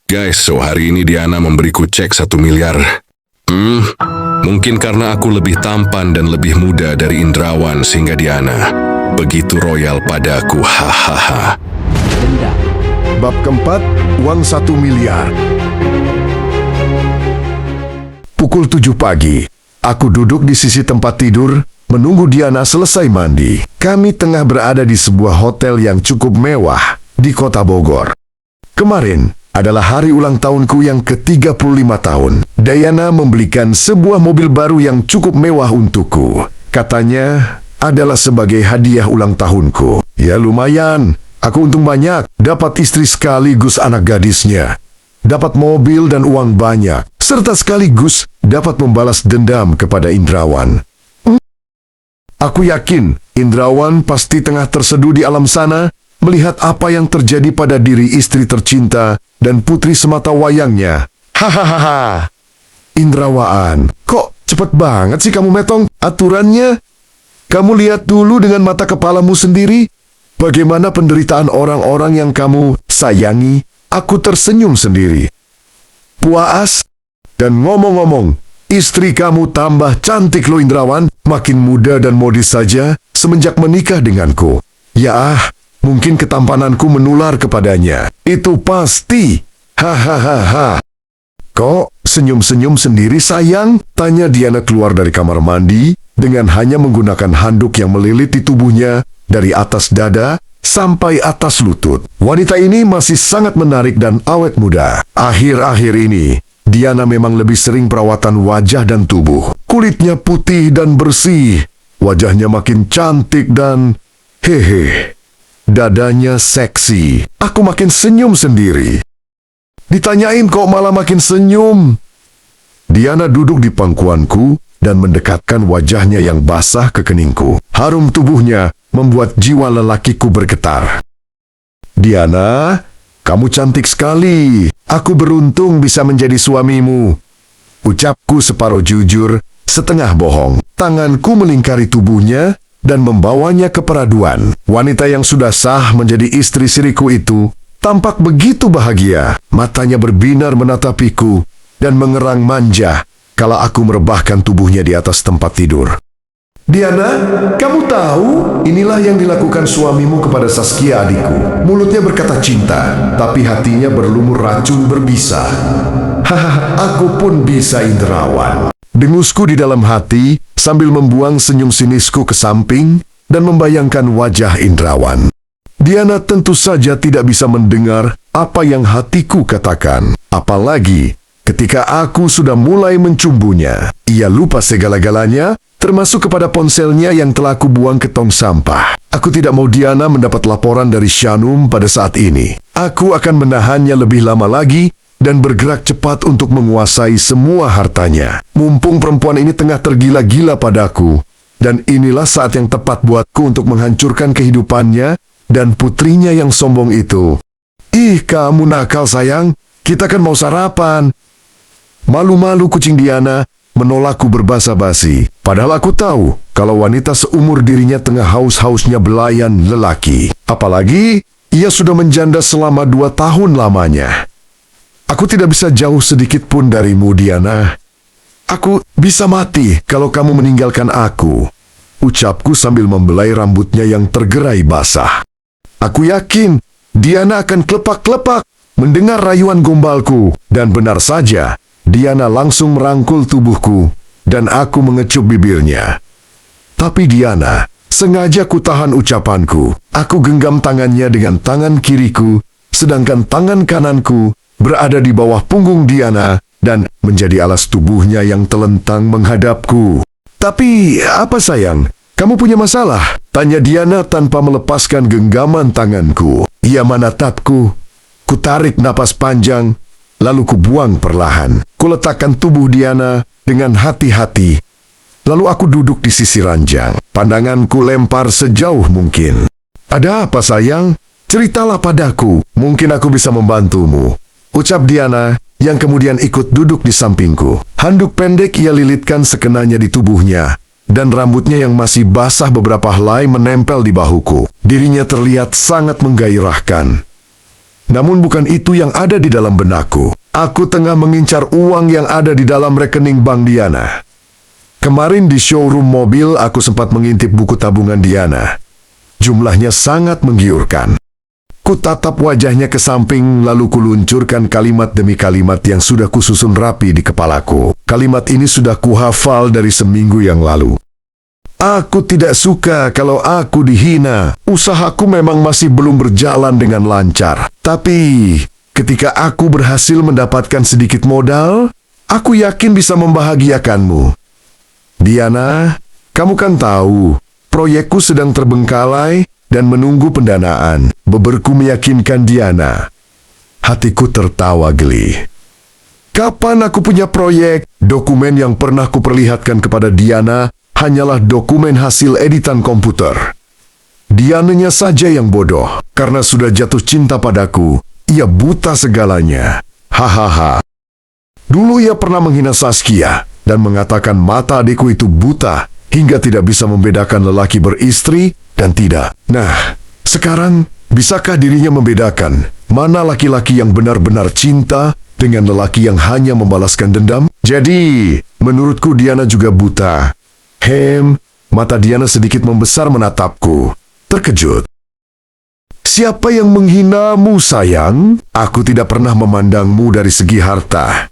Guys, so hari ini Diana memberiku cek 1 miliar. Mungkin karena aku lebih tampan dan lebih muda dari Indrawan sehingga Diana begitu royal padaku. Hahaha. Bab keempat, uang 1 miliar. Pukul 7 pagi, aku duduk di sisi tempat tidur, menunggu Diana selesai mandi. Kami tengah berada di sebuah hotel yang cukup mewah di kota Bogor. Kemarin adalah hari ulang tahunku yang ke-35 tahun. Diana membelikan sebuah mobil baru yang cukup mewah untukku. Katanya adalah sebagai hadiah ulang tahunku. Ya lumayan, aku untung banyak. Dapat istri sekaligus anak gadisnya. Dapat mobil dan uang banyak. Serta sekaligus dapat membalas dendam kepada Indrawan. Aku yakin Indrawan pasti tengah terseduh di alam sana melihat apa yang terjadi pada diri istri tercinta dan putri semata wayangnya. Hahaha. Indrawaan, kok cepet banget sih kamu metong aturannya? Kamu lihat dulu dengan mata kepalamu sendiri bagaimana penderitaan orang-orang yang kamu sayangi. Aku tersenyum sendiri. Puas. Dan ngomong-ngomong, istri kamu tambah cantik loh Indrawan, makin muda dan modis saja semenjak menikah denganku. Ya, mungkin ketampananku menular kepadanya. Itu pasti. Hahaha. Kok senyum-senyum sendiri sayang? Tanya Diana keluar dari kamar mandi dengan hanya menggunakan handuk yang melilit di tubuhnya dari atas dada sampai atas lutut. Wanita ini masih sangat menarik dan awet muda. Akhir-akhir ini, Diana memang lebih sering perawatan wajah dan tubuh. Kulitnya putih dan bersih. Wajahnya makin cantik dan hehe. Dadanya seksi. Aku makin senyum sendiri. Ditanyain kok malah makin senyum. Diana duduk di pangkuanku dan mendekatkan wajahnya yang basah ke keningku. Harum tubuhnya membuat jiwa lelakiku bergetar. Diana, kamu cantik sekali. Aku beruntung bisa menjadi suamimu. Ucapku separuh jujur, setengah bohong. Tanganku melingkari tubuhnya dan membawanya ke peraduan. Wanita yang sudah sah menjadi istri siriku itu tampak begitu bahagia. Matanya berbinar menatapiku dan mengerang manja kala aku merebahkan tubuhnya di atas tempat tidur. Diana, kamu tahu inilah yang dilakukan suamimu kepada Saskia adikku. Mulutnya berkata cinta, tapi hatinya berlumur racun berbisa. Hahaha, aku pun bisa Indrawan. Dengusku di dalam hati sambil membuang senyum sinisku ke samping dan membayangkan wajah Indrawan. Diana tentu saja tidak bisa mendengar apa yang hatiku katakan. Apalagi ketika aku sudah mulai mencumbunya. Ia lupa segala-galanya, termasuk kepada ponselnya yang telah aku buang ke tong sampah. Aku tidak mau Diana mendapat laporan dari Shanum pada saat ini. Aku akan menahannya lebih lama lagi dan bergerak cepat untuk menguasai semua hartanya. Mumpung perempuan ini tengah tergila-gila padaku, dan inilah saat yang tepat buatku untuk menghancurkan kehidupannya dan putrinya yang sombong itu. Ih, kamu nakal sayang, kita kan mau sarapan. Malu-malu kucing Diana menolakku berbasa-basi. Padahal aku tahu kalau wanita seumur dirinya tengah haus-hausnya belayan lelaki. Apalagi ia sudah menjanda selama 2 tahun lamanya. Aku tidak bisa jauh sedikit pun darimu, Diana. Aku bisa mati kalau kamu meninggalkan aku. Ucapku sambil membelai rambutnya yang tergerai basah. Aku yakin Diana akan klepak-klepak mendengar rayuan gombalku. Dan benar saja, Diana langsung merangkul tubuhku dan aku mengecup bibirnya. Tapi Diana sengaja kutahan ucapanku. Aku genggam tangannya dengan tangan kiriku, sedangkan tangan kananku berada di bawah punggung Diana dan menjadi alas tubuhnya yang telentang menghadapku. Tapi apa sayang, kamu punya masalah? Tanya Diana tanpa melepaskan genggaman tanganku. Ia menatapku. Kutarik napas panjang, lalu kubuang perlahan. Kuletakkan tubuh Diana dengan hati-hati. Lalu aku duduk di sisi ranjang. Pandanganku lempar sejauh mungkin. Ada apa sayang? Ceritalah padaku. Mungkin aku bisa membantumu. Ucap Diana yang kemudian ikut duduk di sampingku. Handuk pendek ia lilitkan sekenanya di tubuhnya. Dan rambutnya yang masih basah beberapa helai menempel di bahuku. Dirinya terlihat sangat menggairahkan. Namun bukan itu yang ada di dalam benakku. Aku tengah mengincar uang yang ada di dalam rekening bank Diana. Kemarin di showroom mobil aku sempat mengintip buku tabungan Diana. Jumlahnya sangat menggiurkan. Ku tatap wajahnya ke samping lalu kuluncurkan kalimat demi kalimat yang sudah kususun rapi di kepalaku. Kalimat ini sudah kuhafal dari seminggu yang lalu. Aku tidak suka kalau aku dihina. Usahaku memang masih belum berjalan dengan lancar. Tapi ketika aku berhasil mendapatkan sedikit modal, aku yakin bisa membahagiakanmu. Diana, kamu kan tahu, proyekku sedang terbengkalai dan menunggu pendanaan. Beberku meyakinkan Diana. Hatiku tertawa geli. Kapan aku punya proyek? Dokumen yang pernah kuperlihatkan kepada Diana hanyalah dokumen hasil editan komputer. Diananya saja yang bodoh. Karena sudah jatuh cinta padaku, ia buta segalanya. Hahaha. Dulu ia pernah menghina Saskia dan mengatakan mata adikku itu buta hingga tidak bisa membedakan lelaki beristri dan tidak. Nah, sekarang bisakah dirinya membedakan mana laki-laki yang benar-benar cinta dengan lelaki yang hanya membalaskan dendam? Jadi, menurutku Diana juga buta. Mata Diana sedikit membesar menatapku. Terkejut. Siapa yang menghinamu, sayang? Aku tidak pernah memandangmu dari segi harta.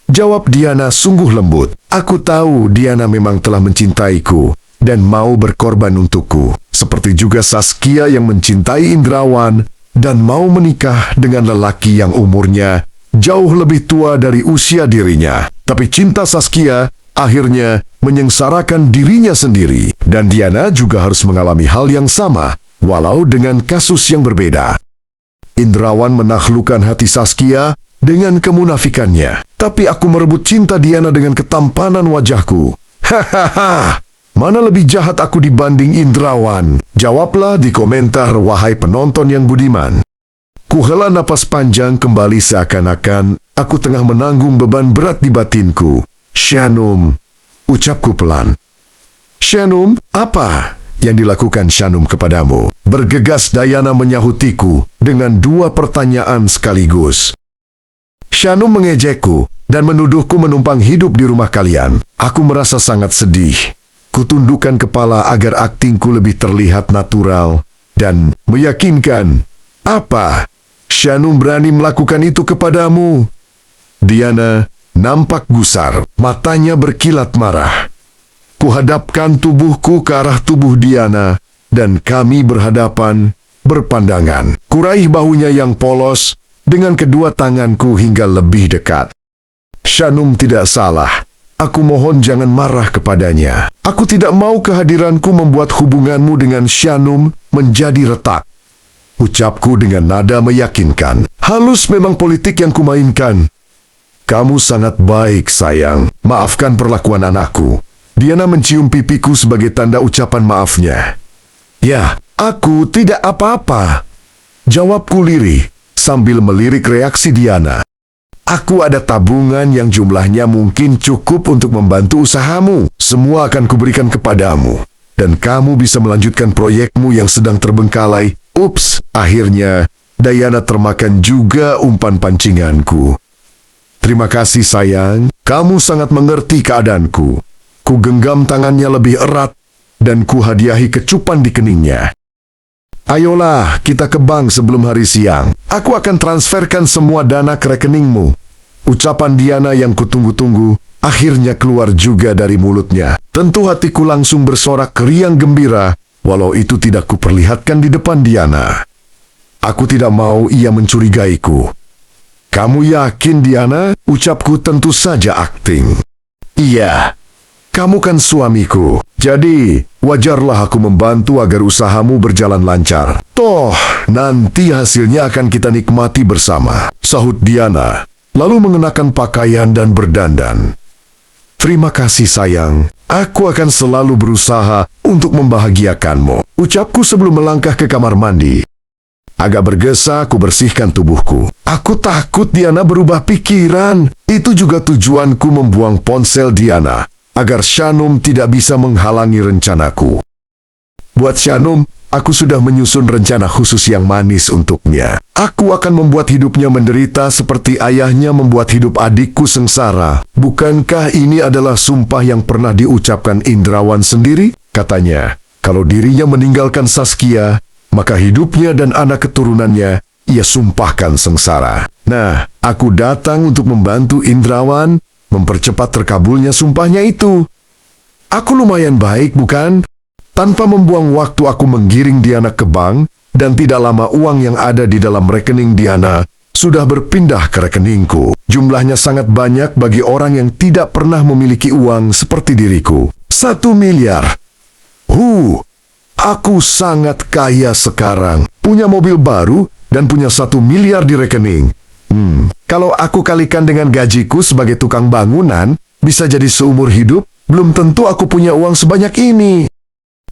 Jawab Diana sungguh lembut. Aku tahu Diana memang telah mencintaiku dan mau berkorban untukku. Seperti juga Saskia yang mencintai Indrawan dan mau menikah dengan lelaki yang umurnya jauh lebih tua dari usia dirinya. Tapi cinta Saskia akhirnya menyengsarakan dirinya sendiri. Dan Diana juga harus mengalami hal yang sama, walau dengan kasus yang berbeda. Indrawan menaklukkan hati Saskia dengan kemunafikannya. Tapi aku merebut cinta Diana dengan ketampanan wajahku. Hahaha. Mana lebih jahat aku dibanding Indrawan? Jawablah di komentar, wahai penonton yang budiman. Kuhela napas panjang kembali seakan-akan aku tengah menanggung beban berat di batinku. Shanum, ucapku pelan. Shanum, apa yang dilakukan Shanum kepadamu? Bergegas Diana menyahutiku dengan dua pertanyaan sekaligus. Shanum mengejekku dan menuduhku menumpang hidup di rumah kalian. Aku merasa sangat sedih. Kutundukkan kepala agar aktingku lebih terlihat natural dan meyakinkan. Apa? Shanum berani melakukan itu kepadamu? Diana nampak gusar, matanya berkilat marah. Kuhadapkan tubuhku ke arah tubuh Diana dan kami berhadapan, berpandangan. Kuraih bahunya yang polos dengan kedua tanganku hingga lebih dekat. Shanum tidak salah. Aku mohon jangan marah kepadanya. Aku tidak mau kehadiranku membuat hubunganmu dengan Shanum menjadi retak. Ucapku dengan nada meyakinkan. Halus memang politik yang kumainkan. Kamu sangat baik, sayang. Maafkan perlakuan anakku. Diana mencium pipiku sebagai tanda ucapan maafnya. Ya, aku tidak apa-apa. Jawabku lirih sambil melirik reaksi Diana. Aku ada tabungan yang jumlahnya mungkin cukup untuk membantu usahamu. Semua akan kuberikan kepadamu. Dan kamu bisa melanjutkan proyekmu yang sedang terbengkalai. Ups, akhirnya Diana termakan juga umpan pancinganku. Terima kasih, sayang. Kamu sangat mengerti keadaanku. Ku genggam tangannya lebih erat dan ku hadiahi kecupan di keningnya. Ayolah, kita ke bank sebelum hari siang. Aku akan transferkan semua dana ke rekeningmu. Ucapan Diana yang kutunggu-tunggu akhirnya keluar juga dari mulutnya. Tentu hatiku langsung bersorak riang gembira, walau itu tidak kuperlihatkan di depan Diana. Aku tidak mau ia mencurigaiku. Kamu yakin, Diana? Ucapku tentu saja akting. Iya. Kamu kan suamiku, jadi wajarlah aku membantu agar usahamu berjalan lancar. Toh, nanti hasilnya akan kita nikmati bersama, sahut Diana, lalu mengenakan pakaian dan berdandan. Terima kasih, sayang. Aku akan selalu berusaha untuk membahagiakanmu, ucapku sebelum melangkah ke kamar mandi. Agak bergesa, aku bersihkan tubuhku. Aku takut Diana berubah pikiran. Itu juga tujuanku membuang ponsel Diana, agar Shanum tidak bisa menghalangi rencanaku. Buat Shanum, Aku sudah menyusun rencana khusus yang manis untuknya. Aku akan membuat hidupnya menderita seperti ayahnya membuat hidup adikku sengsara. Bukankah ini adalah sumpah yang pernah diucapkan Indrawan sendiri? Katanya, kalau dirinya meninggalkan Saskia, maka hidupnya dan anak keturunannya ia sumpahkan sengsara. Nah, aku datang untuk membantu Indrawan mempercepat terkabulnya sumpahnya itu. Aku lumayan baik, bukan? Tanpa membuang waktu aku menggiring Diana ke bank, dan tidak lama uang yang ada di dalam rekening Diana sudah berpindah ke rekeningku. Jumlahnya sangat banyak bagi orang yang tidak pernah memiliki uang seperti diriku. 1 miliar. Aku sangat kaya sekarang. Punya mobil baru dan punya 1 miliar di rekening. Kalau aku kalikan dengan gajiku sebagai tukang bangunan, bisa jadi seumur hidup, belum tentu aku punya uang sebanyak ini.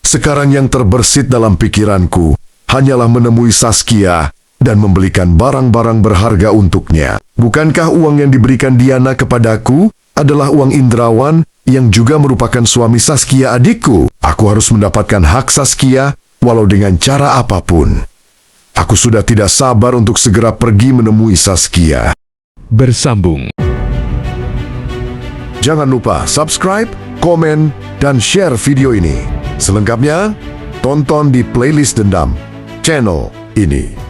Sekarang yang terbersit dalam pikiranku hanyalah menemui Saskia dan membelikan barang-barang berharga untuknya. Bukankah uang yang diberikan Diana kepadaku adalah uang Indrawan yang juga merupakan suami Saskia adikku? Aku harus mendapatkan hak Saskia walau dengan cara apapun. Aku sudah tidak sabar untuk segera pergi menemui Saskia. Bersambung. Jangan lupa subscribe, komen, dan share video ini. Selengkapnya, tonton di playlist Dendam channel ini.